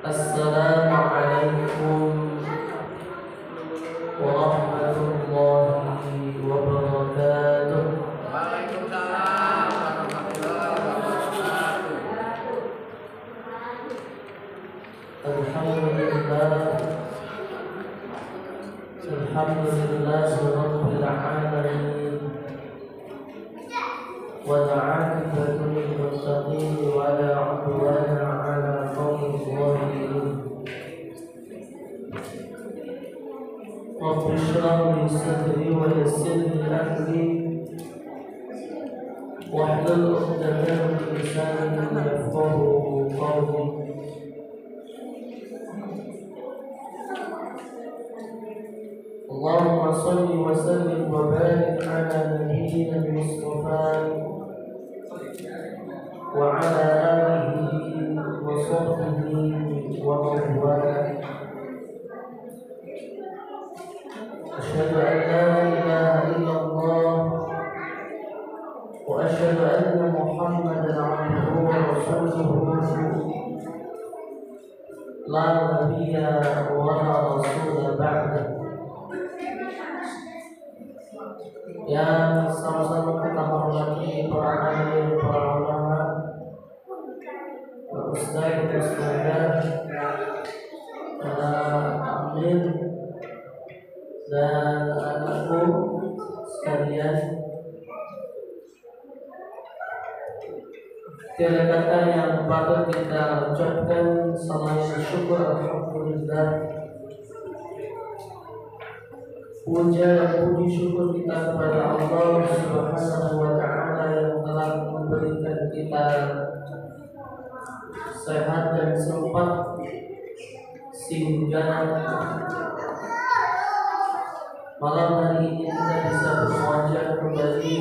Assalamualaikum warahmatullahi wabarakatuh. Waalaikumsalam warahmatullahi wabarakatuh. Alhamdulillah rabbil alamin. والعاقبة للمتقين ولا عدوان على القوم الظالمين. رب اشرح لي صدري ويسر لي أمري واحلل عقدة من لساني يفقهوا قولي. اللهم صل وسلم وبارك على نبينا المصطفى وعلى آله وصحبه ومن والاه. أشهد أن لا إله إلا الله وأشهد أن محمدا عبده ورسوله لا نبي ولا رسول بعده. Yang sama-sama kita hormati para alim, para ulama, para ustaz, para amin dan anakku sekalian. Tiada kata yang patut kita ucapkan selain syukur alhamdulillah. Puja dan puji syukur kita kepada Allah Subhanahu wa Ta'ala yang telah memberikan kita sehat dan sempat sehingga malam hari ini kita bisa berwajah kembali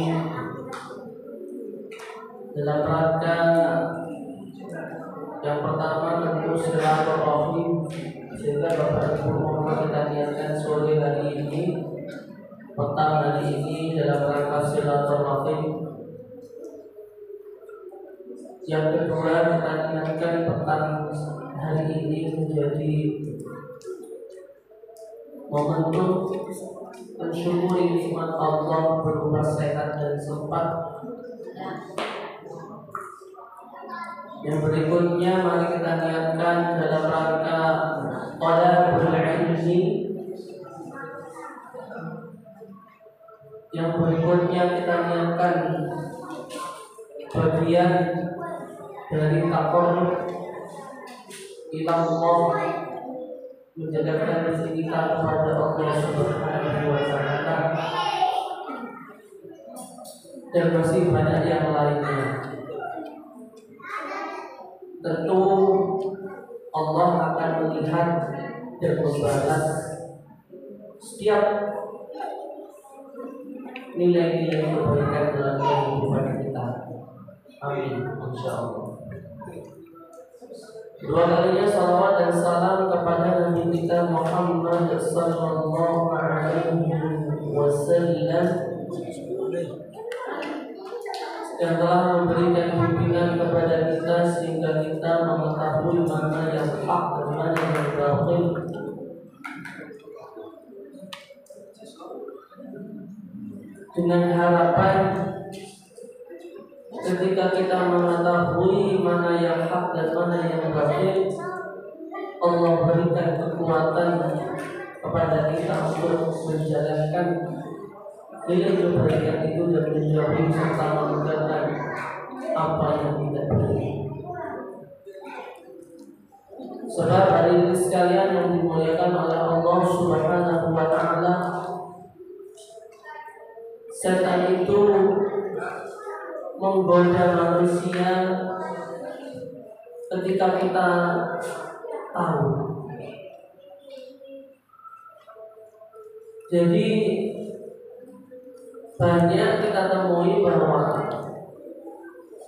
dalam rangka yang pertama tentu silaturahim, sehingga Bapak Ibu mohon kita niatkan sore hari ini, petang hari ini dalam rangka silaturahim. Yang kedua kita niatkan petang hari ini menjadi momentum mensyukuri nikmat Allah berupa sehat dan sempat. Yang berikutnya mari kita niatkan dalam rangka talabul ilmi. Yang berikutnya kita niatkan bagian dari taqarrub ila Allah, menjadikan diri kita kepada Allah Subhanahu wa Ta'ala, dan masih banyak yang lainnya. Tentu Allah akan melihat dan membalas setiap nilai-nilai kebaikan dalam kehidupan kita. Amin, insyaallah. Dua kalinya salawat dan salam kepada Nabi kita Muhammad sallallahu alaihi wasallam yang telah memberikan bimbingan kepada kita sehingga kita mengetahui mana yang hak dan mana yang batil. Dengan harapan ketika kita mengetahui mana yang hak dan mana yang batil, Allah berikan kekuatan kepada kita untuk menjalankan nilai kebaikan itu dan menjauhi serta meninggalkan apa yang tidak baik. Sebab hari ini sekalian yang dimuliakan oleh Allah Subhanahu wa Ta'ala, setan itu menggoda manusia ketika kita tahu. Jadi banyak kita temui bahwa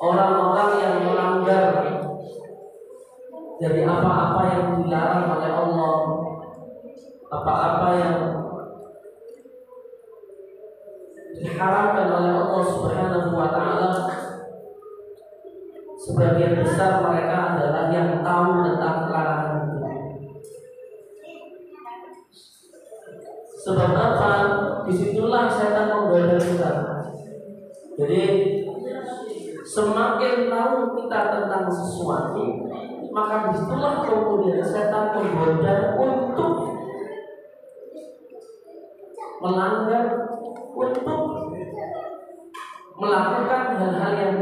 orang-orang yang melanggar dari apa-apa yang dilarang oleh Allah, apa-apa yang diharamkan oleh Allah Subhanahu wa Ta'ala, sebagian besar mereka adalah yang tahu tentang larangan itu. Sebab apa? Disitulah setan menggoda kita. Jadi semakin tahu kita tentang sesuatu, maka disitulah kemudian setan menggoda untuk melanggar, untuk melakukan hal-hal yang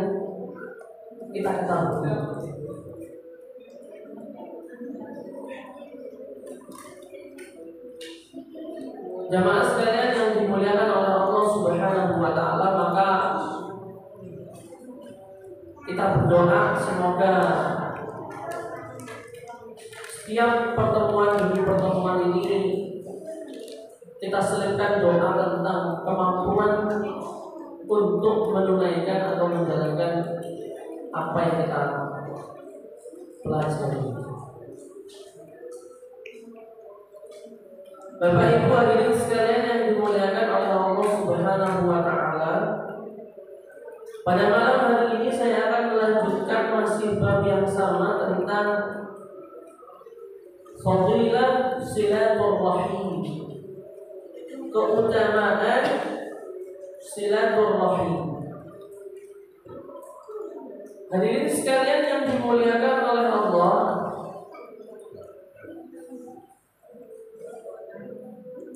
kita ketahui. Jamaah sekalian yang dimuliakan oleh Allah Subhanahu wa Ta'ala, maka kita berdoa semoga setiap pertemuan demi pertemuan ini kita selipkan doa tentang kemampuan untuk menunaikan atau menjalankan apa yang kita pelajari. Bapak Ibu hadirin sekalian yang dimuliakan oleh Allah Subhanahu wa Ta'ala, pada malam hari ini saya akan melanjutkan masih bab yang sama tentang fadilah silaturrahim, keutamaan silaturrahim. Hadirin sekalian yang dimuliakan oleh Allah,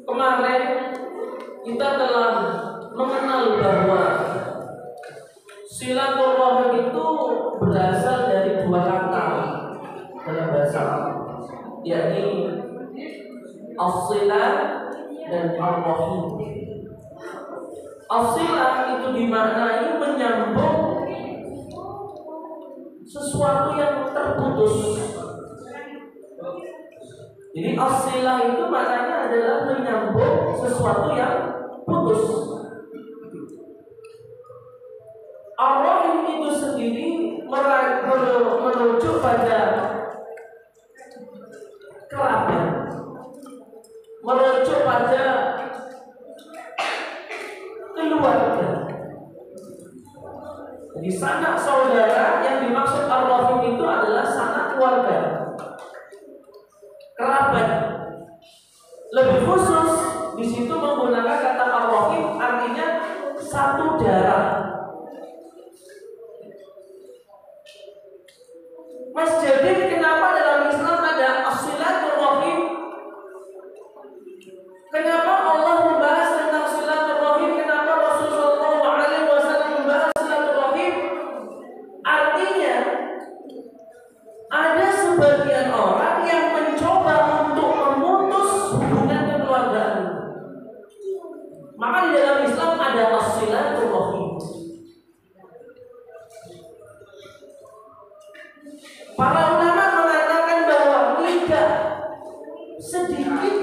kemarin kita telah mengenal bahwa silaturrahim itu berasal dari dua kata dalam bahasa Arab, yakni as-silah dan ar-rahim. As-silah itu dimaknai menyambung sesuatu yang terputus. Jadi as-silah itu maknanya adalah menyambung sesuatu yang putus. Ar-rahim itu sendiri merujuk pada kerabat, merujuk pada keluarga. Jadi sanak saudara yang dimaksud ar-rahim itu adalah sanak keluarga, kerabat. Lebih khusus di situ menggunakan kata ar-rahim, artinya satu darah. Mas, jadi kenapa dalam Islam ada as-silaturrahim? Kenapa Allah membahas tentang silaturrahim? Kenapa Rasulullah SAW membahas silaturrahim? Artinya ada sebagian orang yang mencoba untuk memutus hubungan kekeluargaan. Maka di dalam Islam ada as-silaturrahim. Para ulama mengatakan bahwa tidak sedikit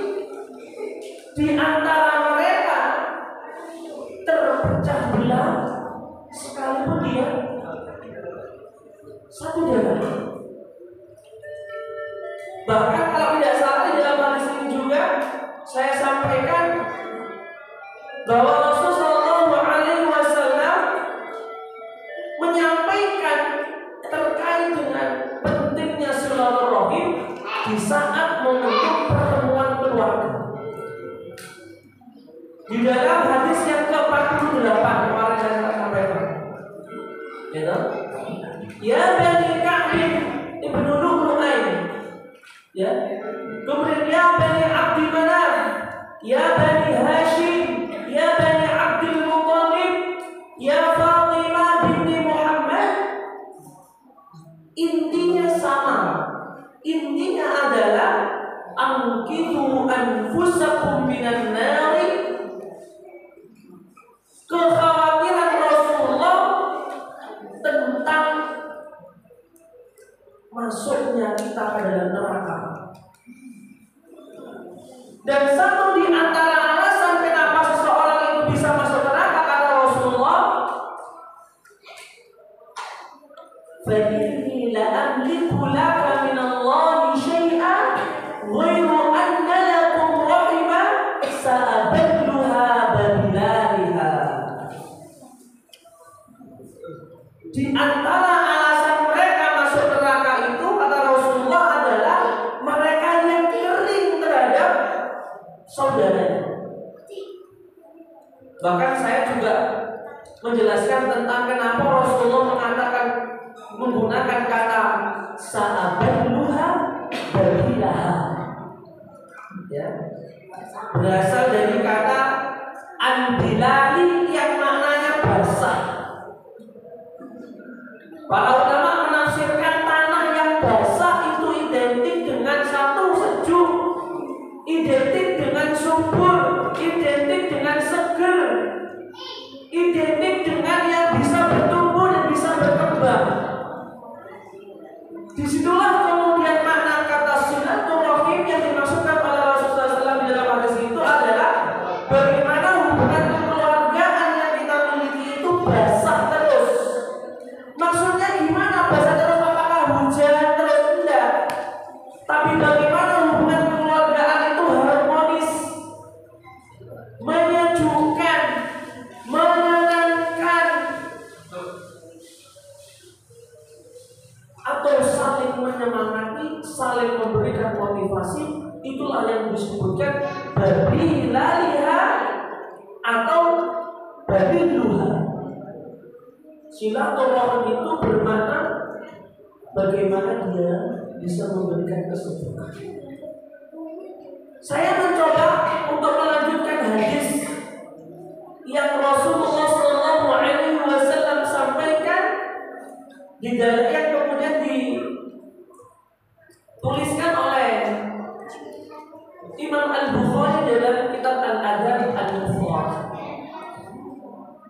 di antara mereka terpecah belah sekalipun dia satu darah. Bahkan kalau tidak salah di dalam hadis ini juga saya sampaikan bahwa Rasulullah SAW menyampaikan terkait dengan pentingnya silaturahim di saat momentum pertemuan keluarga. Di dalam hadis yang ke-48 kemarin saya sampaikan, ya Bani Ka'b ibnu Lu'ay, ya, kemudian ya Bani Abdi Manaf, ya Bani Hashim, ya Bani Abdul Muttalib, ya Fatimah binti Muhammad. Intinya sama. Intinya adalah angkitu anfusakum minan nari. Kekhawatiran Rasulullah tentang masuk kita ke dalam neraka. Dan satu di antara alasan kenapa seseorang itu bisa masuk neraka, kata Rasulullah, فَإِنِّي لَأَمْلِكُ لَكَ مِنَ اللَّهِ شَيْئًا غَيْرَ أَنَّ لَكُمْ رَحِمًا سَأَبَلُّهَا بَبِلَالِهَا. Di antara alasan mereka masuk neraka itu, kata Rasulullah, adalah mereka yang kering terhadap saudaranya. Bahkan saya juga menjelaskan tentang kenapa Rasulullah menggunakan kata sa'aballuha babilaha, ya, berasal dari kata anbilali yang maknanya basah. Para ulama menafsirkan tanah yang basah itu identik dengan satu sejuk, identik dengan subur, identik dengan seger, identik dengan yang bisa bertumbuh dan bisa berkembang. Disitulah kemudian makna kata silaturahim yang dimaksudkan oleh Rasulullah SAW di dalam hadis itu adalah bagaimana hubungan kekeluargaan yang kita miliki itu basah terus. Maksudnya gimana basah terus? Apakah hujan terus? Tidak. Tapi bagaimana hubungan kekeluargaan itu harmonis, menyejukkan, menyenangkan, atau saling menyemangati, saling memberikan motivasi. Itulah yang disebutkan babilaliha atau babiluha. Silaturahim itu bermakna bagaimana dia bisa memberikan kesejukan. Saya mencoba untuk melanjutkan hadis yang Rasulullah SAW sampaikan di dalam yang kemudian dituliskan oleh Imam Al-Bukhari dalam kitab Al-Adab Al-Mufrad.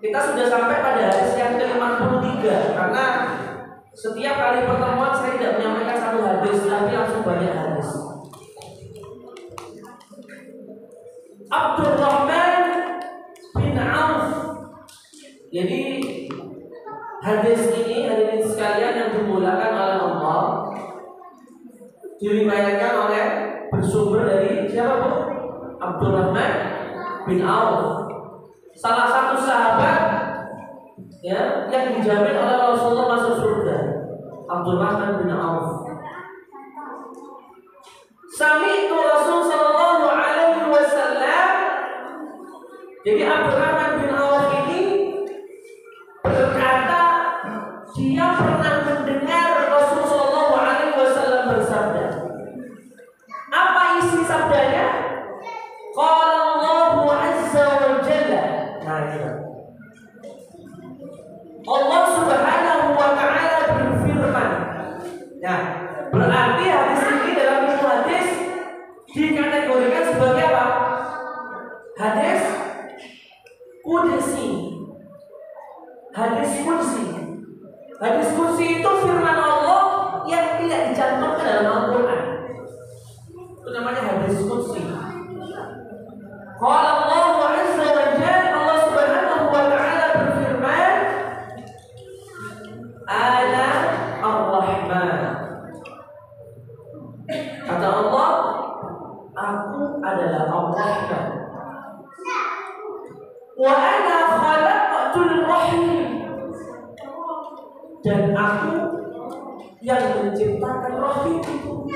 Kita sudah sampai pada hadis yang ke-53 karena setiap kali pertemuan saya tidak menyampaikan satu hadis, tapi langsung banyak hadis. Abdurrahman bin Auf. Jadi hadis ini, hadirin sekalian yang dimulakan oleh Allah, diriwayatkan oleh bersumber dari siapa Bu? Abdurrahman bin Auf, salah satu sahabat ya yang dijamin oleh Rasulullah masuk surga. Abdurrahman bin Auf. Sami'tu Rasul sallallahu alaihi wasallam. Jadi Abdurrahman bin Auf ini berkata dia pernah mendengar Rasul sallallahu alaihi wasallam bersabda. Apa isi sabdanya? Qala Allahu azza wa jalla. Nah, itu. Allah Subhanahu wa taala berfirman. Nah, berarti hadis ini dalam ilmu hadis dikategorikan sebagai apa? Hadis qudsi. Hadis qudsi. Hadis qudsi itu firman Allah yang tidak dicantumkan dalam Al-Qur'an. Itu namanya hadis qudsi. Qala Allahu azza wa jalla, Allah Subhanahu wa taala berfirman, Ana Ar-Rahman. Kata Allah, aku adalah Ar-Rahman. Wa ana khalaqatul rahim. Dan aku yang menciptakan rahim itu.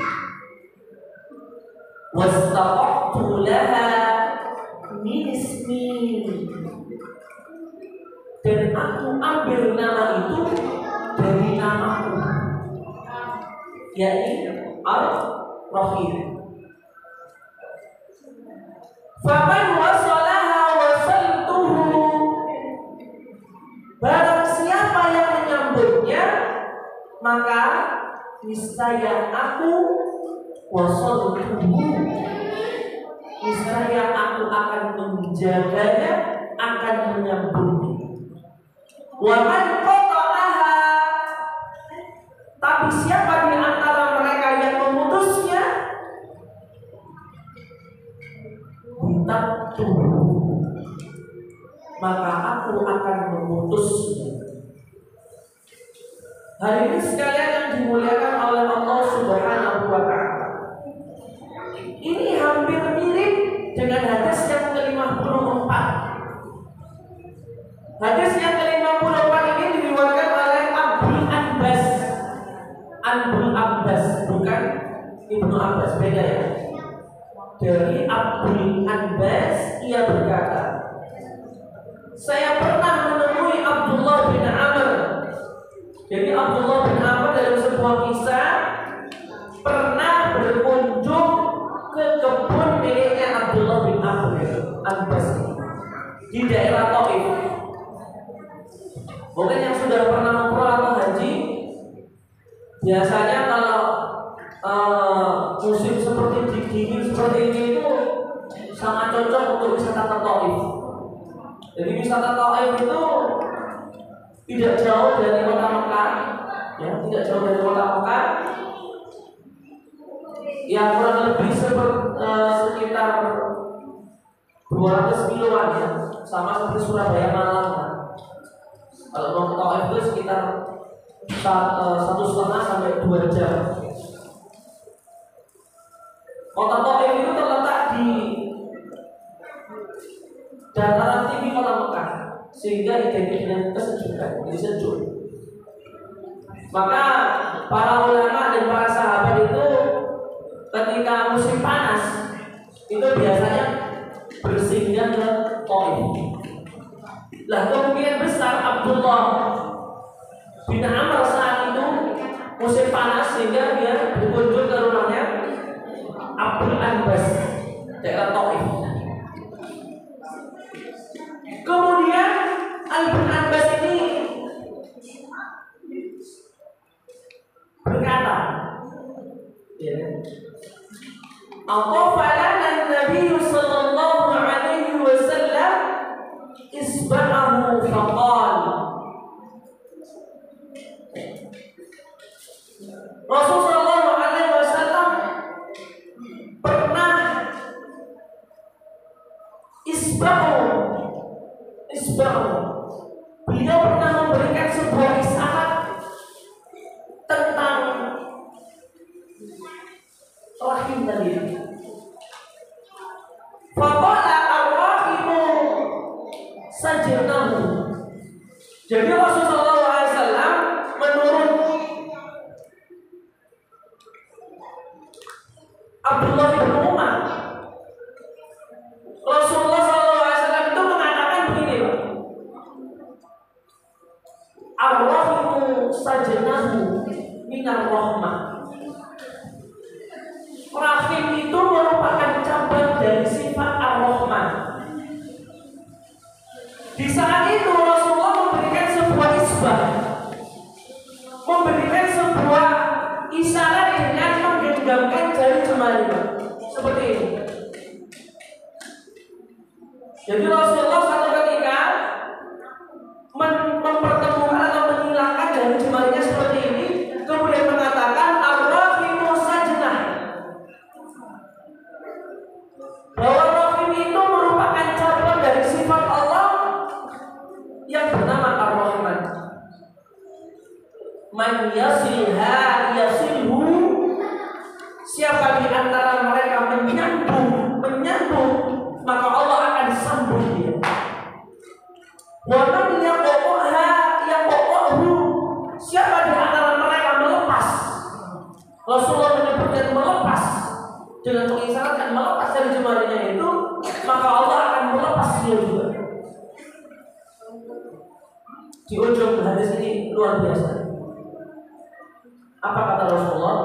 Wastaqtu laha min ismi. Dan aku ambil nama itu dari namaku, yakni Ar-Rahim. Faman wasalaha wasaltuhu. Barang siapa yang menyambutnya, maka niscaya aku wasaltuhu. Niscaya aku akan menjaganya, akan menyambutnya. Waman qata'aha. Tapi siapa di antara mereka yang maka aku akan memutusnya. Hari ini sekalian yang dimuliakan oleh Allah Subhanahu wa Ta'ala, ini hampir mirip dengan hadis yang ke-54. Hadis yang ke-54 ini diriwayatkan oleh Abdul Abbas. Abdul Abbas, bukan Ibnu Abbas, beda ya. Dari Abdul Abbas, ia berkata, saya pernah menemui Abdullah bin Amr. Jadi Abdullah bin Amr dalam sebuah kisah pernah berkunjung ke kebun miliknya Abdullah bin Amr Abbas di daerah Taif. Mungkin yang sudah pernah umrah atau haji, biasanya kalau musim seperti dingin seperti ini itu sangat cocok untuk wisata ke Taif. Jadi wisata Taif itu tidak jauh dari kota Mekah, ya, tidak jauh dari kota Mekah, yang kurang lebih sekitar 200 kiloan ya, sama seperti Surabaya Malang. Kalau mau ke Taif itu sekitar 1,5 sampai 2 jam. Kota Taif itu terletak di dataran tinggi kota Mekah, sehingga identik dengan kesejukan, jadi sejuk. Maka para ulama dan para sahabat itu ketika musim panas itu biasanya bersinggah ke Taif. Lah kemungkinan besar Abdullah bin Amr saat itu musim panas sehingga dia berkunjung ke rumahnya Abdul Abbas daerah Taif. Kemudian Abdul Abbas ini berkata, "Aqafalana Nabi sallallahu alaihi wasallam isba'ahu faqal." Rasulullah sallallahu alaihi wasallam pernah isba'u. Beliau pernah memberikan sebuah isyarat tentang rahim tadi. Faqala ar-rahimu sajnahu. Jadi Rasulullah SAW menurut Abdullah bin Umar, Rasulullah SAW itu mengatakan begini, Pak. Ar-rahimu sajnahu minar rahmah. Rahim itu merupakan cabang dari sifat ar-rahman. Di saat itu Rasulullah memberikan sebuah isbah, memberikan sebuah isyarat dengan menggenggamkan jari jemarinya seperti ini. Jadi Rasulullah satu ketika mempertemukan atau menghilangkan jari jemarinya seperti ini, kemudian mengatakan ar-rahimu sajnah, bahwa rahim itu merupakan cabang dari sifat Allah yang bernama ar-rahman. Man yasilha yasilhu, siapa di antara mereka menyambung, maka Allah akan sambung dia. Wa man yaqoha yaqohu, siapa di antara mereka melepas, Rasulullah menyebutkan melepas dengan mengisyaratkan melepas dari jemarinya itu, maka Allah akan melepas dia juga. Di ujung hadis ini luar biasa. Apa kata Rasulullah?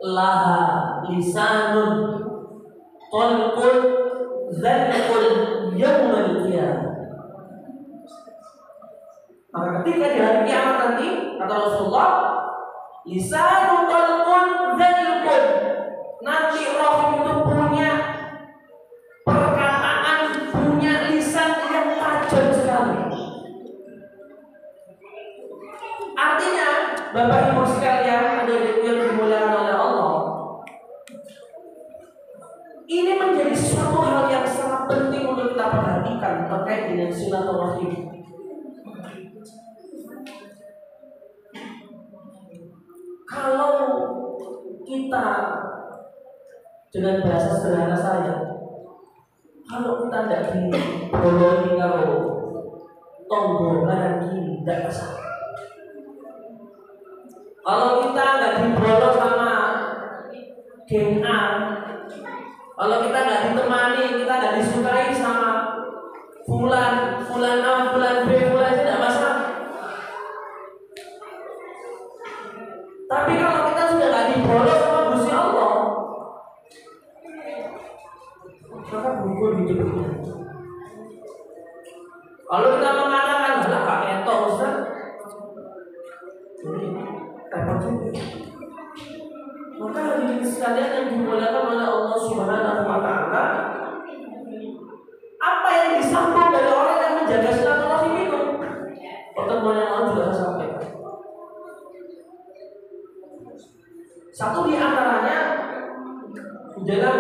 Laha lisanun talqul dzalqul yaumil qiyamah. Maka ketika di hari kiamat nanti, kata Rasulullah, lisanun talqul dzalqul, nanti rahim itu punya perkataan, punya lisan yang tajam sekali. Artinya, Bapak Ibu sekalian, adik-adik yang dimuliakan oleh Allah, ini menjadi suatu hal yang sangat penting untuk kita perhatikan. lakukan terkait dengan silaturahim. Kalau kita dengan bahasa sederhana saya, kalau kita tidak dibolongi kalau tombol kanan kiri tidak bisa. Kalau kita nggak dibolong sama geng A, kalau kita nggak ditemani, kita nggak disukai sama fulan A, fulan B, fulan C, tidak masalah. Tapi kalau kita sudah nggak dibolong sama Gusti Allah, maka gugur hidupnya. Kalau kita mengatakan lah pakai entok Ustaz, ini repot juga. Maka hadirin sekalian yang dimuliakan oleh Allah Subhanahu wa Ta'ala, apa yang disambung dari orang yang menjaga silaturahim itu, pertemuan yang lalu juga saya sampaikan. Satu di antaranya di dalam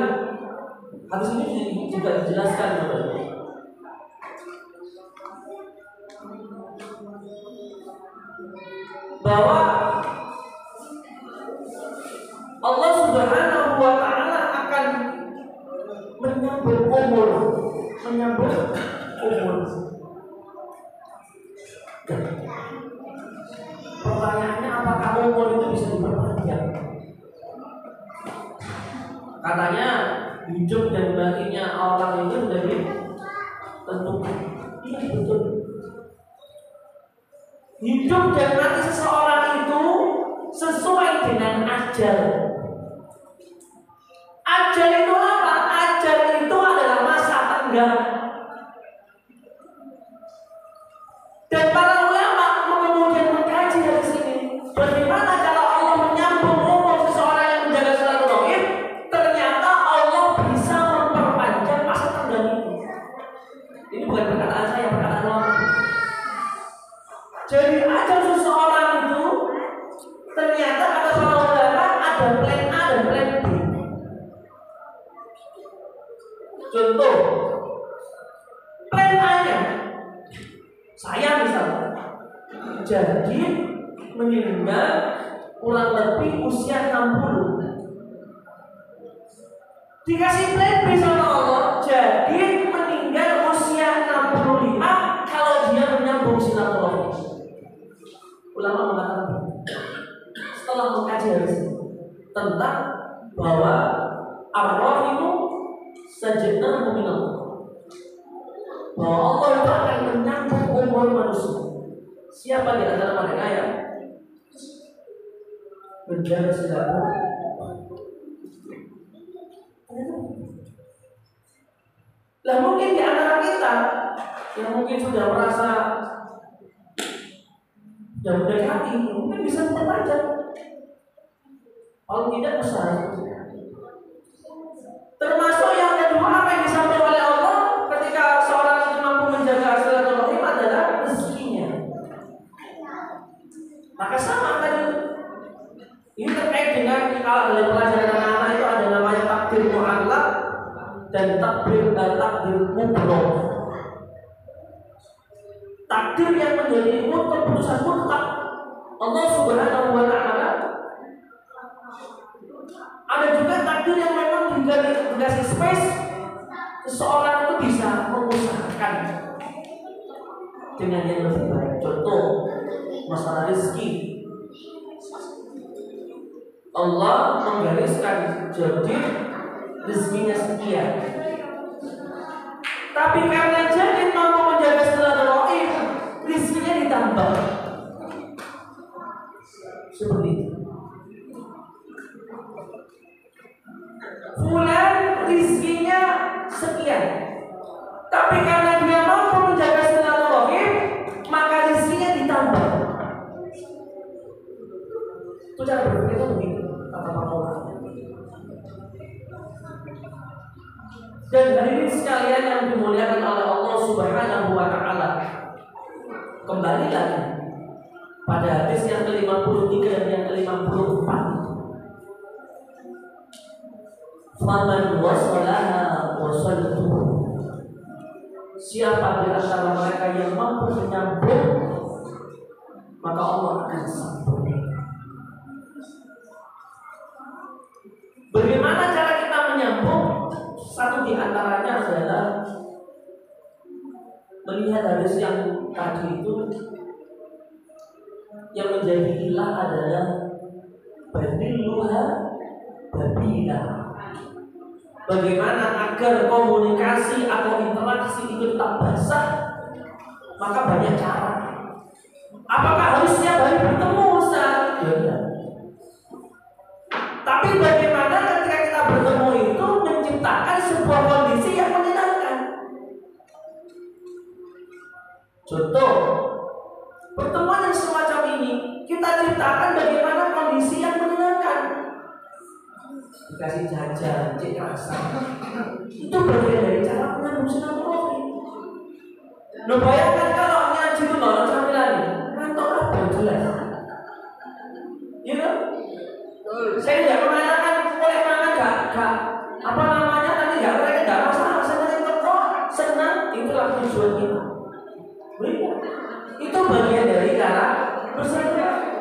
hadis ini juga dijelaskan bahwa Allah Subhanahu wa Ta'ala akan menyambut umur. Pertanyaannya, apakah umur itu bisa diperpanjang? Katanya hidup dan matinya orang itu sudah ditentukan. Iya betul. Hidup dan mati seseorang itu sesuai dengan ajal. Ajal itu apa? Ajal itu adalah masa tenggang. Dan para ulama kemudian mengkaji dari sini, bagaimana kalau Allah menyambung umur seseorang yang menjaga silaturahim, ternyata Allah bisa memperpanjang masa tenggang itu. Ini bukan perkataan saya, perkataan Allah. Jadi ajal seseorang itu ternyata kata para ulama ada plan A dan plan B. Contoh, plan A-nya saya misalnya jadi meninggal kurang lebih usia 60. Dikasih plan B sama Allah, jadi meninggal usia 65 kalau dia menyambung silaturahim. Ulama mengatakan setelah mengkaji hadis tentang bahwa arwah itu sajadna minallah, bahwa Allah itu akan menyambung umur manusia. Siapa di antara mereka yang menjaga silaturahim? Lah mungkin di antara kita yang mungkin sudah merasa yang mendekati, mungkin bisa memperpanjang. Kalau tidak besar. Termasuk yang kedua, apa yang disampaikan oleh Allah ketika seorang itu mampu menjaga silaturahim adalah rezekinya. Maka sama tadi. Ini terkait dengan kalau dalam pelajaran anak-anak itu ada namanya takdir mu'allaq dan takdir mutlaq. Takdir yang menjadi keputusan mutlak Allah Subhanahu wa Ta'ala. Ada juga takdir yang memang dikasih space, seseorang itu bisa mengusahakan dengan yang lebih baik. Contoh masalah rezeki, Allah menggariskan jadi rezekinya sekian, tapi karena jadi mampu menjaga silaturahim, rezekinya ditambah. Seperti itu. Fulan rezekinya sekian, tapi karena dia mampu menjaga silaturahim, maka rezekinya ditambah. Itu cara berpikir begitu, kata para ulama. Dan hadirin sekalian yang dimuliakan oleh Allah Subhanahu wa Ta'ala, kembali lagi pada hadis yang ke-53 dan yang ke-54. Faman wasalaha wasaltuhu. siapa di antara mereka yang mampu menyambung, maka Allah akan sambung. Bagaimana cara kita menyambung? Satu di antaranya adalah melihat hadis yang tadi itu, yang menjadi ilah adalah badiluha babila. Bagaimana agar komunikasi atau interaksi itu tetap basah? Maka banyak cara. Apakah harus setiap hari bertemu, Ustaz? Ya. Tapi bagaimana ketika kita bertemu itu menciptakan sebuah kondisi yang menyenangkan? Contoh, pertemuan yang semacam ini kita ciptakan bagaimana kondisi yang menyenangkan. Dikasih jajan, cek rasa, itu bagian dari cara menyambung silaturahmi. Nah, bayangkan kalau ngaji itu nggak camilan, ngantuk apa jelas? Ya, saya tidak menanyakan boleh makan gak apa namanya nanti gak mereka gak masalah, saya kok senang, itulah tujuan kita. Itu bagian dari cara bersilaturahmi.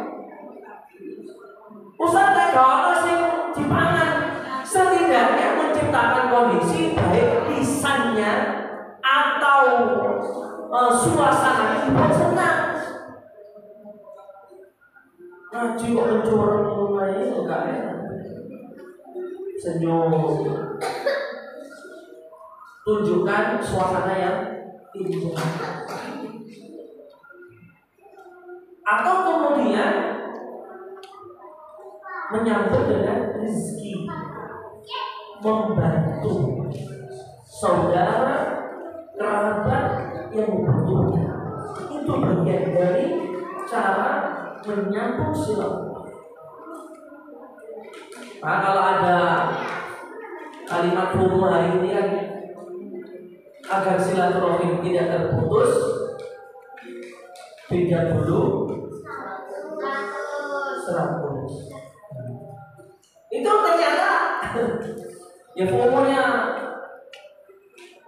Ustaz kalau sing dipangan setidaknya menciptakan kondisi baik lisannya atau suasana dibuat senang. Ngaji kok mencurang mulai itu gak enak. Senyum, tunjukkan suasana yang indah. Atau kemudian menyambut dengan rezeki, membantu saudara, kerabat yang membutuhkan. Itu bagian dari cara menyambung silaturahmi. Nah, kalau ada kalimat umum hari ini kan, agar silaturahmi tidak terputus, beda dulu 100. Itu ternyata ya umumnya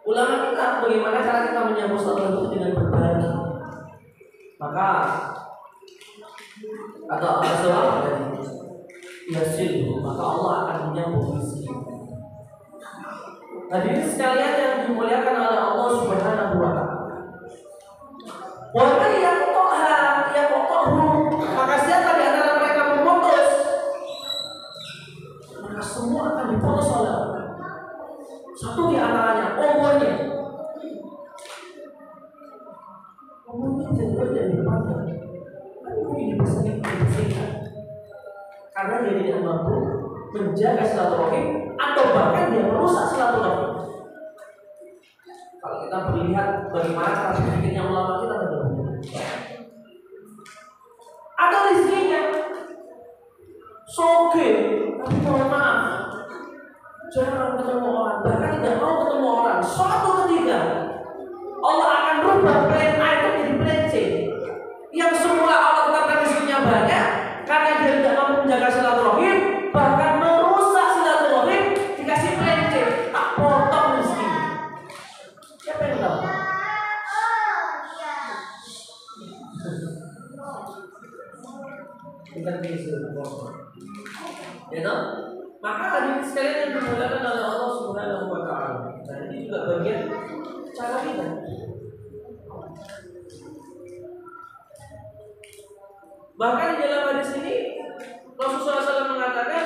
ulama kita bagaimana cara kita menyambung silaturahmi dengan berbagi. Maka atau apa tadi? Yasil, maka Allah akan menyambung isi. Hadirin sekalian yang dimuliakan oleh Allah Subhanahu wa taala. Wa maka siapa di antara mereka memutus, maka semua akan diputus oleh Allah. Satu di antaranya umurnya jadi panjang, tapi mungkin dibersihkan karena dia tidak mampu menjaga silaturahmi atau bahkan dia merusak silaturahmi. Kalau kita melihat bagaimana cara berpikirnya ulama kita terdahulu, ada rezekinya, soge, tapi mohon maaf, jarang ketemu orang, bahkan tidak mau ketemu orang. Suatu ketika Allah akan rubah plan A itu menjadi plan C. Yang semula Allah tetapkan rezekinya banyak, karena dia tidak mampu menjaga silaturahmi, bahkan merusak silaturahmi, dikasih plan C, tak potong rezeki. Siapa yang tahu? Bukan begitu, ya, maka hadirin sekalian yang dimuliakan oleh Allah Subhanahu wa taala. Dan ini juga bagian cara kita. Bahkan di dalam hadis ini Rasulullah SAW mengatakan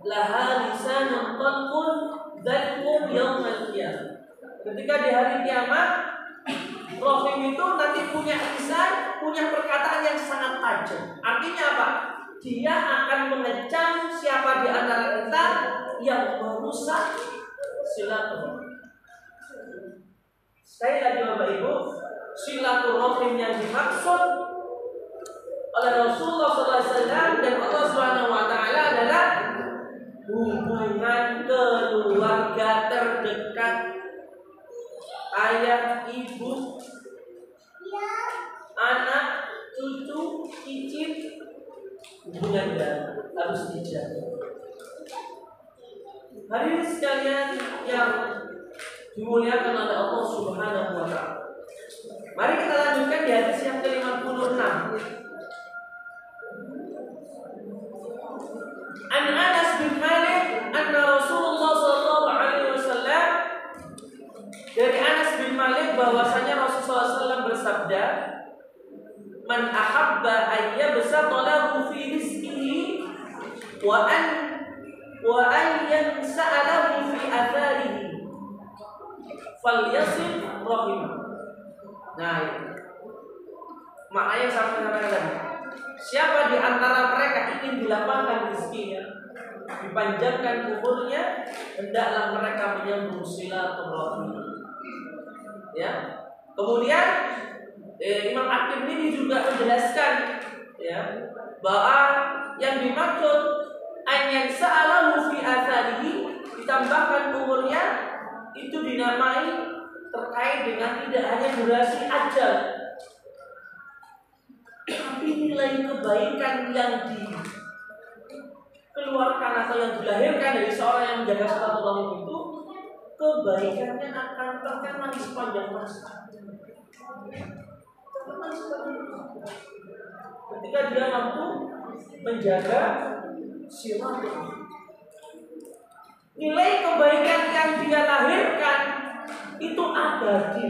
laha lisanun talqun dzalqum yaumil qiyamah. Ketika di hari kiamat, rahim itu nanti punya lisan, punya perkataan yang sangat tajam. Artinya apa? Dia akan mengecam siapa di antara kita yang merusak silaturahmi. Sekali lagi Bapak Ibu, silaturahim yang dimaksud oleh Rasulullah SAW dan Allah Subhanahu wa taala adalah hubungan keluarga terdekat, ayah, ibu, anak, cucu, cicit, hubungan harus dijaga. Hadirin sekalian yang dimuliakan oleh Allah Subhanahu wa taala. Mari kita lanjutkan di hadis yang ke-56. An Anas bin Malik anna Rasulullah sallallahu alaihi wasallam, dari Anas bin Malik bahwasanya Rasulullah SAW bersabda, man ahabba an yabsata lahu fi rizqihi wa an yansa'alahu fi atharihi falyasil rahimah. Nah, maknanya sama-sama tadi. Siapa di antara mereka ingin dilapangkan rezekinya, dipanjangkan umurnya, hendaklah mereka menyambung silaturahmi. Ya. Kemudian Imam At-Tirmidzi juga menjelaskan, ya, bahwa yang dimaksud ayat sa'alahu fi atharihi, ditambahkan umurnya, itu dinamai terkait dengan tidak hanya durasi ajal, tapi nilai kebaikan yang dikeluarkan atau yang dilahirkan dari seorang yang menjaga silaturahmi itu, kebaikannya akan terkenang sepanjang masa. Ketika dia mampu menjaga silaturahmi, nilai kebaikan yang dia lahirkan itu abadi.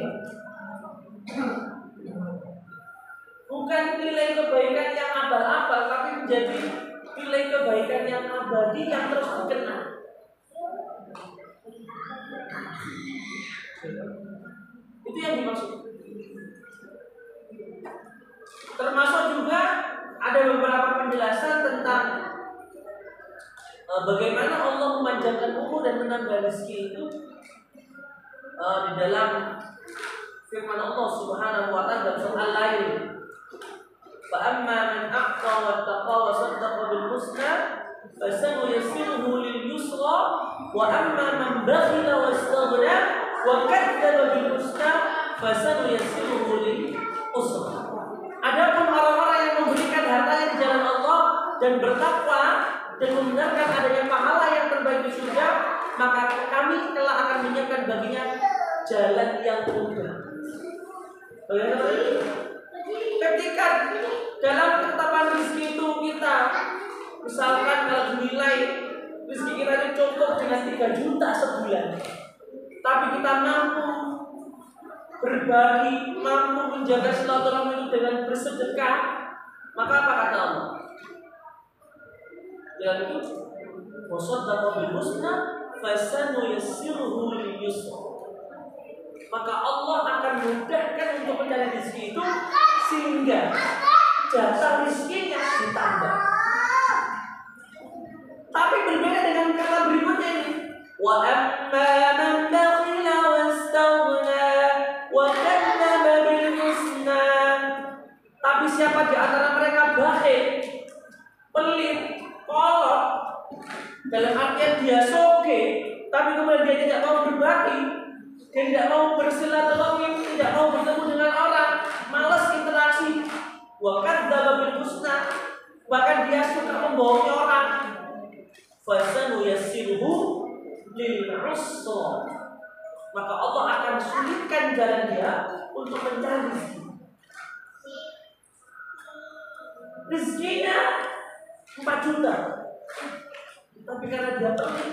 Bukan nilai kebaikan yang abal-abal, tapi menjadi nilai kebaikan yang abadi yang terus dikenang. Itu yang dimaksud. Termasuk juga ada beberapa penjelasan tentang bagaimana Allah memanjangkan umur dan menambah rezeki itu di dalam firman Allah Subhanahu wa taala dalam surah Al-Lail. Fa amma man a'ta wattaqa wa saddaqa bil husna fasanuyassiruhu lil yusra wa amma man bakhila wastaghna wa kadzdzaba bil husna fasanuyassiruhu lil usra. Adapun orang-orang yang memberikan hartanya di jalan Allah dan bertakwa dan membenarkan adanya pahala yang terbaik di surga, maka kami telah akan menyiapkan baginya jalan yang mudah. Ketika dalam ketetapan rezeki itu kita, misalkan kalau dinilai rezeki kita ini cukup dengan 3 juta sebulan, tapi kita mampu berbagi, mampu menjaga silaturahmi itu dengan bersedekah, maka apa kata Allah? Dengan itu, wasaddaqa bil husna fasanuyassiruhu lil yusra. Maka Allah akan mudahkan untuk mencari rezeki itu sehingga jatah rezekinya ditambah. Tapi berbeda dengan kata berikutnya ini. Wa amma man bakhila wastaghna wa kadzdzaba bil husna. Tapi siapa di antara mereka bakhil, pelit, kolot, dalam artian dia soge, tapi kemudian dia tidak mau berbagi, dia tidak mau bersilaturahmi, tidak mau bertemu dengan orang, malas interaksi, wa kadzdzaba bil husna, bahkan dia suka membohongi orang, fasanuyassiruhu lil usra, maka Allah akan sulitkan jalan dia untuk mencari rezeki. Rezekinya 4 juta, tapi karena dia pelit,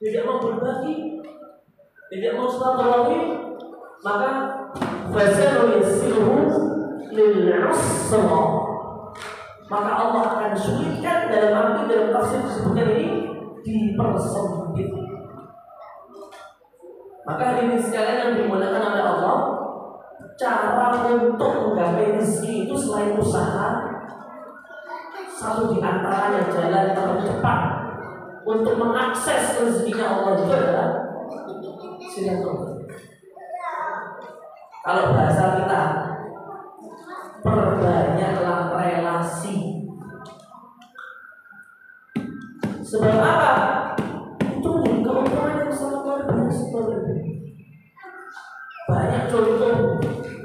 tidak mau berbagi, tidak mau silaturahmi, maka fasanuyassiruhu lil usra, maka Allah akan sulitkan, dalam arti dalam tafsir disebutkan ini dipersempit. Maka ini sekalian yang dimulakan oleh Allah, cara untuk menggapai rezeki itu selain usaha, satu di antaranya jalan tercepat untuk mengakses rezekinya Allah juga adalah silaturahmi. Kalau bahasa kita, perbanyaklah relasi. Sebab apa? Itu keuntungan yang sangat luar biasa. Banyak contoh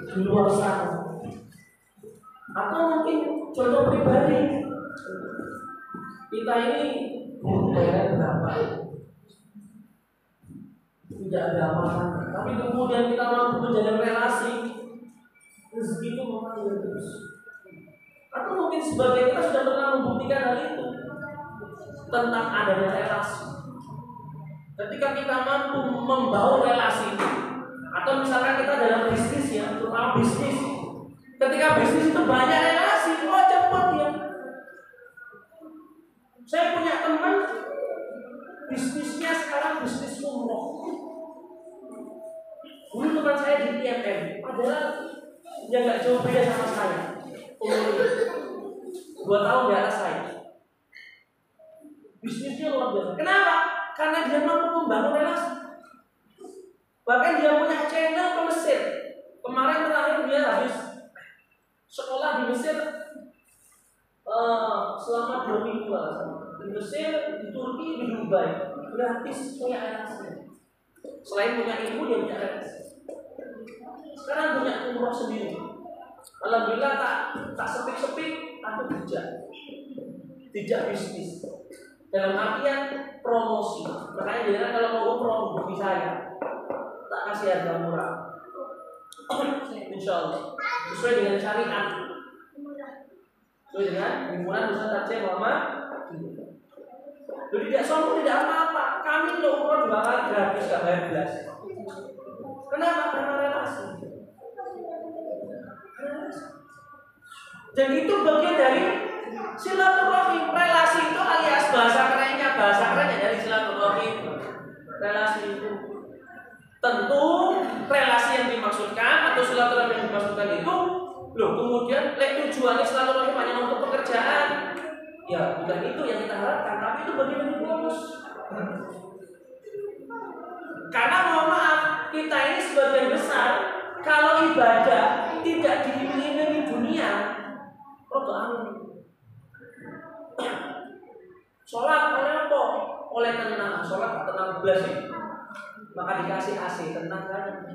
di luar sana, atau mungkin contoh pribadi. Kita ini bayar berapa? tidak ada apa-apa. Tapi kemudian kita mampu menjalin relasi, rezeki itu mengalir terus. Atau mungkin sebagian kita sudah pernah membuktikan hal itu tentang adanya relasi. Ketika kita mampu membangun relasi, atau misalkan kita dalam bisnis ya, terutama bisnis. Ketika bisnis itu banyak relasi, cepat ya. Saya punya teman bisnisnya sekarang bisnis umroh. Dulu teman saya di IMM, padahal dia nggak jauh beda sama saya. Umurnya 2 tahun di atas saya. Bisnisnya luar biasa. Kenapa? Karena dia mampu membangun relasi. Bahkan dia punya channel ke Mesir. Kemarin terakhir dia habis sekolah di Mesir selama 2 minggu di Mesir, di Turki, di Dubai. Gratis punya relasi. Selain punya ilmu, dia punya relasi. Sekarang punya umroh sendiri. Alhamdulillah tak sepik-sepik, aku dijak bisnis. Dalam artian promosi. Makanya dia kalau mau umroh hubungi saya, tak kasih harga murah. Insya Allah sesuai dengan syariat, sesuai dengan bimbingan Ustaz Aceh Muhammad. Jadi tidak sombong, tidak apa-apa. Kami kalau umroh 2 kali gratis, gak bayar belas. Kenapa? Karena relasi. Dan itu bagian dari silaturahim. Relasi itu alias bahasa kerennya dari silaturahim. Relasi itu tentu relasi yang dimaksudkan atau silaturahim yang dimaksudkan itu kemudian tujuannya silaturahim hanya untuk pekerjaan. Ya, bukan itu yang kita harapkan, tapi itu bagian dari bonus. Karena mohon maaf, kita ini sebagian besar kalau ibadah tidak diiming-imingi dunia, sholat oleh apa? Oleh tenang, sholat tenang belas ini. Maka dikasih AC, tenang kan?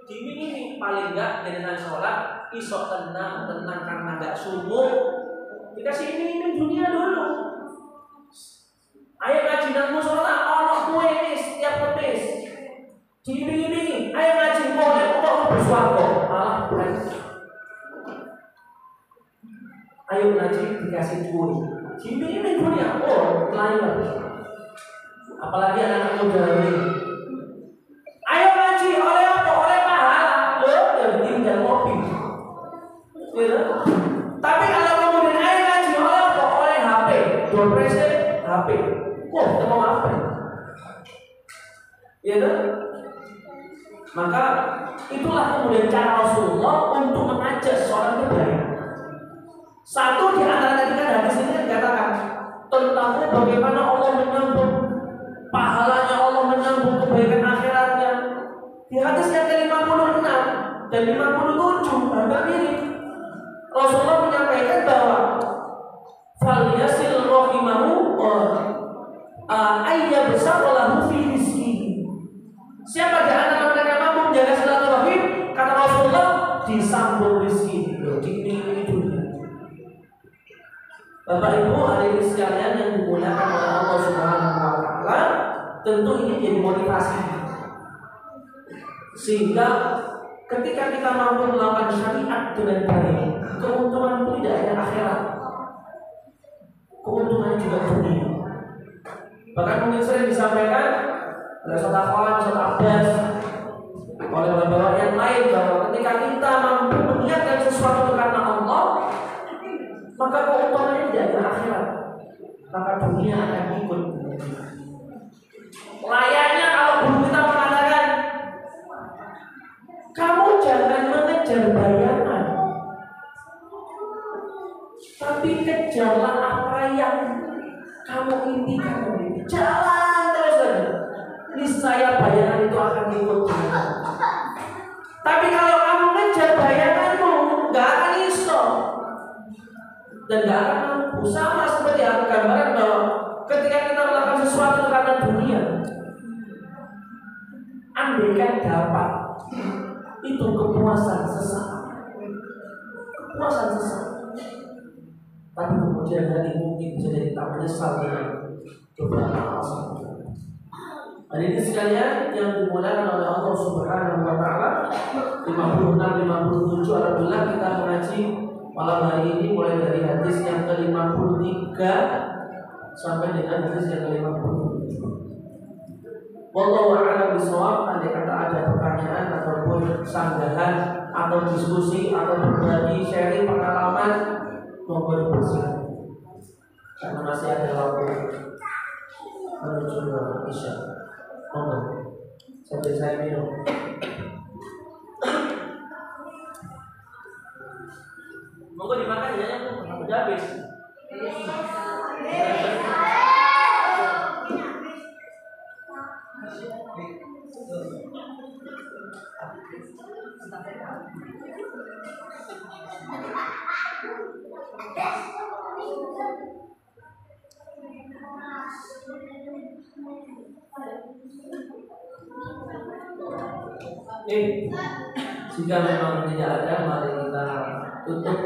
Diiming-imingi paling enggak dengan sholat, isok tenang karena enggak subuh. Dikasih iming-iming dunia dulu. Ayo ngaji nang mushola, ono kue ini setiap kemis. Diiming-imingi, ayo ngaji boleh kok berswarga. Ayo ngaji dikasih kue. Diiming-iming dunia, lain. Apalagi anak-anak muda ini. Ayo ngaji oleh apa? Oleh pahala. Yang tinggal mobil. Ya. Tapi kalau kemudian ayo ngaji oleh apa? Oleh HP. Dompetnya HP. Kita mau apa? Ya kan? Maka itulah kemudian cara Rasulullah untuk mengajak seorang kebaikan. Satu di antara tadi kan hadis ini dikatakan tentang bagaimana Allah menyambung pahalanya, Allah menyambung kebaikan akhiratnya. Di hadis yang ke-56 dan 57 agak mirip. Rasulullah menyampaikan bahwa falyasil rahimahu ayya besarlahu fi rizqihi. Siapa di antara mereka mampu menjaga silaturahim, kata Rasulullah, disambung rezeki, diiringi dunia. Bapak Ibu hadirin sekalian yang dimuliakan oleh Allah Subhanahu wa taala, tentu ini jadi motivasi. Sehingga ketika kita mampu melakukan syariat dengan baik, keuntungan itu tidak hanya akhirat, keuntungan juga dunia. Bahkan mungkin sering disampaikan oleh Ustaz Afwan, Ustaz Abbas, oleh bapak-bapak yang lain bahwa ketika kita mampu meniatkan sesuatu karena Allah, maka keuntungannya tidak hanya akhirat, maka dunia akan ikut. Layaknya kalau guru kita mengatakan, kamu jangan mengejar bayangan, tapi kejarlah apa yang kamu impikan. Jalan terus saja, niscaya bayangan itu akan ikut. Tapi kalau kamu ngejar bayanganmu, nggak akan iso dan nggak akan mampu. Sama seperti yang gambaran bahwa ketika kita melakukan sesuatu karena dunia, andaikan dapat itu kepuasan sesaat, tapi kemudian hari mungkin bisa jadi tak menyesal dengan beberapa alasan. Hadirin sekalian yang dimuliakan oleh Allah Subhanahu wa taala, 56 57 alhamdulillah kita mengaji malam hari ini mulai dari hadis yang ke-53 sampai dengan hadis yang ke-57. Wallahu a'lam bishawab. Andai kata ada pertanyaan ataupun sanggahan atau diskusi atau berbagi sharing pengalaman, mohon bersilakan. Karena masih ada waktu menuju ke isya. Mohon sambil saya minum. Monggo dimakan ya, udah habis. Jika memang tidak ada, mari kita tutup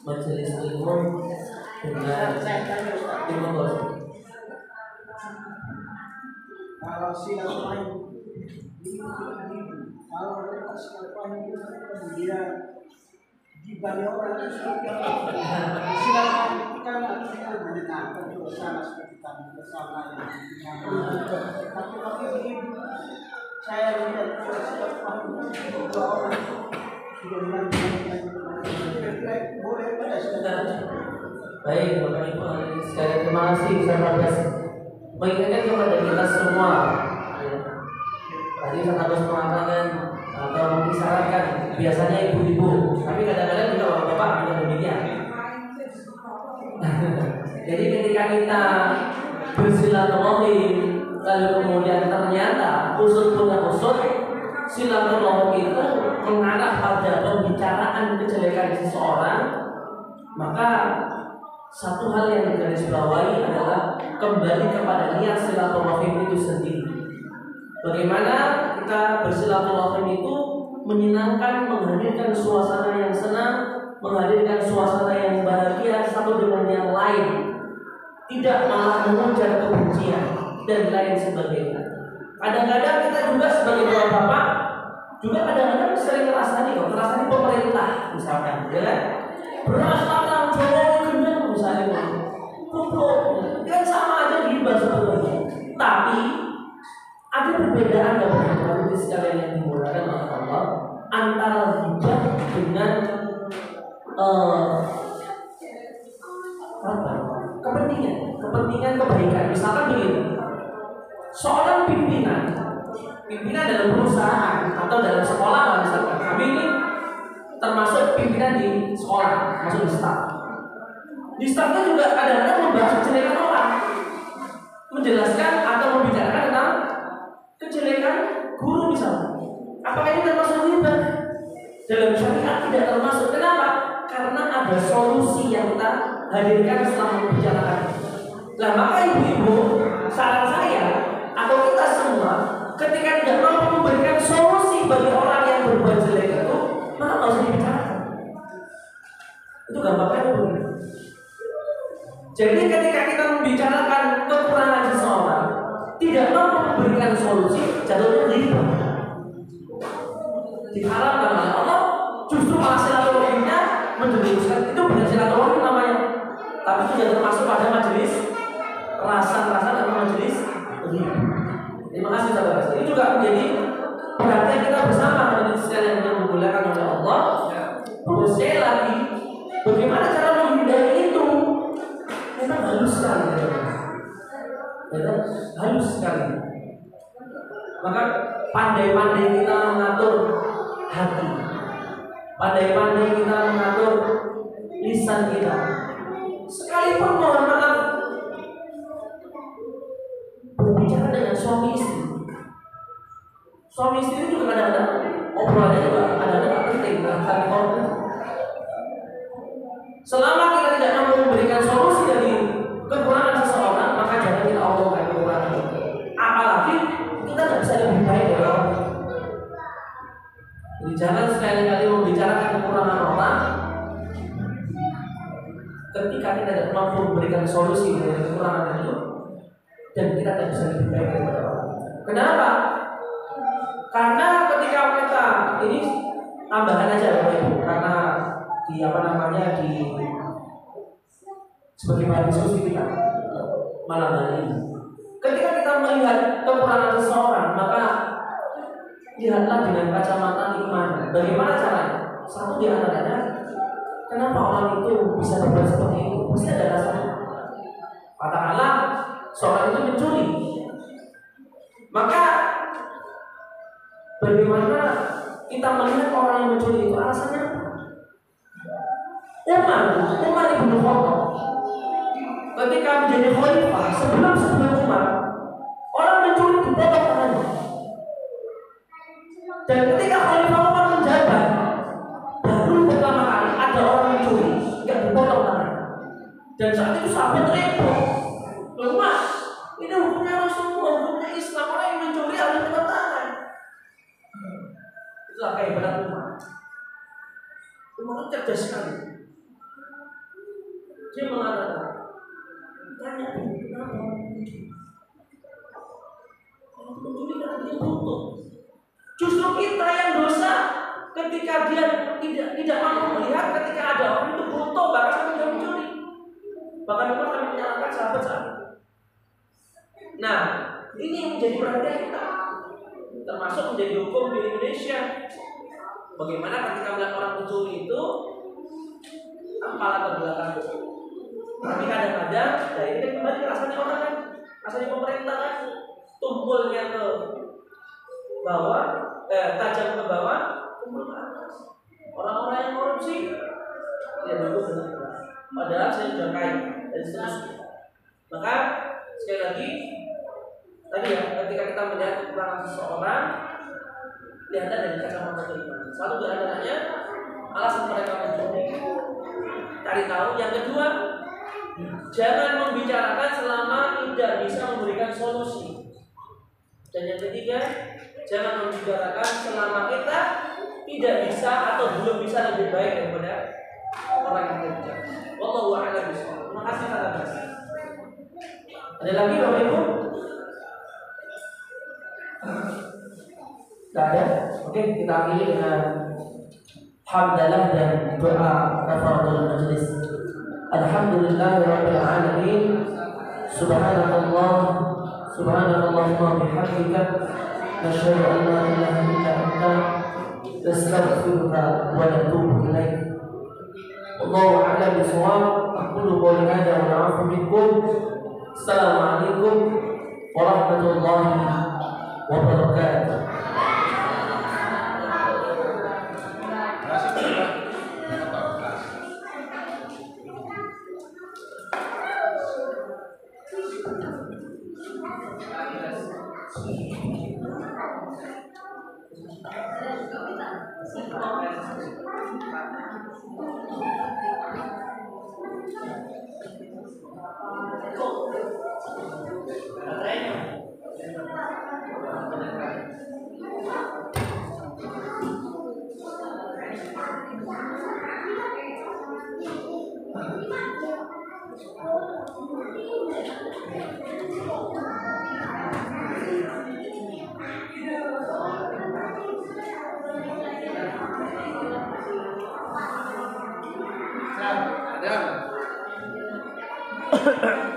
majelis ilmu dengan ilmu gosip. Kalau silaturahim, kalau mereka silaturahim kemudian dibalik orang silaturahim kan artinya menyenangkan suasana seperti kami bersama yang tapi begini saya melihat silaturahim dua orang sudah boleh pada saudara. Baik, Bapak Ibu sekalian, terima kasih Ustaz Bagas mengingatkan kepada kita semua. Tadi Ustaz Bagas mengatakan atau mengisyaratkan biasanya ibu-ibu, tapi kadang-kadang juga bapak-bapak juga demikian. Jadi ketika kita bersilaturahmi lalu kemudian ternyata usut punya usut, silaturahmi itu mengarah pada pembicaraan kejelekan seseorang, maka satu hal yang digarisbawahi adalah kembali kepada niat silaturahim itu sendiri. Bagaimana kita bersilaturahim itu menyenangkan, menghadirkan suasana yang senang, menghadirkan suasana yang bahagia satu dengan yang lain, tidak malah mengujar kebencian dan lain sebagainya. Kadang-kadang kita juga sebagai bapak-bapak juga kadang-kadang sering ngerasani pemerintah misalkan, ya kan? Beras matang, Jokowi gendeng misalnya, kumpul, kan sama aja gibah sebetulnya. Tapi ada perbedaan dari sekalian yang dimulakan oleh Allah antara gibah dengan kepentingan kebaikan. Misalkan begini, seorang pimpinan dalam perusahaan atau dalam sekolah, misalkan kami ini termasuk pimpinan di sekolah, masuk di staf. Di stafnya juga kadang-kadang membahas kejelekan orang, menjelaskan atau membicarakan tentang kejelekan guru misalnya. Apakah ini termasuk ghibah? Dalam syariat tidak termasuk. Kenapa? Karena ada solusi yang kita hadirkan setelah membicarakan. Nah, maka ibu-ibu, saran saya atau kita semua, ketika tidak mampu memberikan solusi bagi orang yang berbuat jelek itu, maka nggak usah dibicarakan. Itu gampangnya begini. Jadi ketika kita membicarakan kekurangan seseorang, tidak mampu memberikan solusi, jatuhnya ghibah. Diharapkan oleh Allah, justru malah silaturahimnya menjerumuskan. Itu bukan silaturahim namanya, tapi itu tidak termasuk pada majelis rasan-rasan atau majelis ghibah. Terima kasih saudara. Ini juga menjadi perhatian kita bersama dari sekalian yang dimuliakan oleh Allah. Terus sekali lagi, bagaimana cara menghindari itu? Memang halus sekali, halus sekali. Maka pandai-pandai kita mengatur hati, pandai-pandai kita mengatur lisan kita. Sekalipun mohon maaf berbicara dengan suami istri. Suami istri itu juga kadang-kadang obrolannya juga kadang-kadang penting, saling konflik. Selama kita tidak mampu memberikan solusi dari kekurangan seseorang, maka jangan kita omongkan kekurangan itu. Apalagi kita tidak bisa lebih baik dari orang. Jadi jangan sekali-kali membicarakan kekurangan orang ketika kita tidak mampu memberikan solusi dari kekurangan itu, dan kita tidak bisa lebih baik daripada orang. Kenapa? Karena ketika kita ini tambahan aja Bapak Ibu, karena di sebagai bahan diskusi kita malam hari ini. Ketika kita melihat kekurangan seseorang, maka lihatlah dengan kacamata iman. Bagaimana caranya? Satu di antaranya, kenapa orang itu bisa berbuat seperti itu? Pasti ada alasannya. Katakanlah seorang itu mencuri, maka bagaimana kita melihat orang yang mencuri itu alasannya apa? Umar ibn Khattab ketika menjadi khalifah, sebelum Umar, orang mencuri dipotong tangannya. Dan ketika Khalifah Umar menjabat, baru pertama kali ada orang mencuri nggak dipotong tangannya. Dan saat itu sahabat repot. Umar, ini hukumnya Rasulullah, hukumnya Islam, orang yang mencuri harus dipotong tangan. Itulah kehebatan Umar. Umar itu cerdas sekali. Dia mengatakan, tanya kenapa orang mencuri? Kalau mencuri karena dia butuh. Justru kita yang dosa ketika dia tidak mampu melihat ketika ada orang itu butuh bahkan sampai dia mencuri. Bahkan Umar kami menyalahkan sahabat saat itu. Nah, ini yang menjadi perhatian kita, termasuk menjadi hukum di Indonesia. Bagaimana ketika melihat orang mencuri itu kepala ke belakang. Tapi kadang-kadang, ya ini kan kembali rasanya orang kan, rasanya pemerintah kan, tumpulnya ke bawah, tajam ke bawah, tumpul ke atas. Orang-orang yang korupsi, ya dulu benar. Padahal saya sudah kaya dan seterusnya. Maka sekali lagi, tadi ya, ketika kita melihat kekurangan seseorang, lihatlah dari kacamata keimanan. Satu di antaranya alasan mereka mencuri, cari tahu. Yang kedua, jangan membicarakan selama tidak bisa memberikan solusi. Dan yang ketiga, jangan membicarakan selama kita tidak bisa atau belum bisa lebih baik daripada orang yang kita bicara. Wallahu a'lam bishawab. Terima kasih atas. Ada lagi Bapak Ibu? Tidak ada? Oke, kita akhiri dengan hamdalah dan doa kafaratul majlis. Alhamdulillahirabbil alamin. Subhanallah, subhanallahumma bihamdika, nasyhadu an la ilaha illa anta, nastaghfiruka wa natubu ilaik. Wallahu a'lam bishawab. Aqulu qawli hadza wa a'udzu bikum. Assalamualaikum warahmatullahi wabarakatuh. Ada.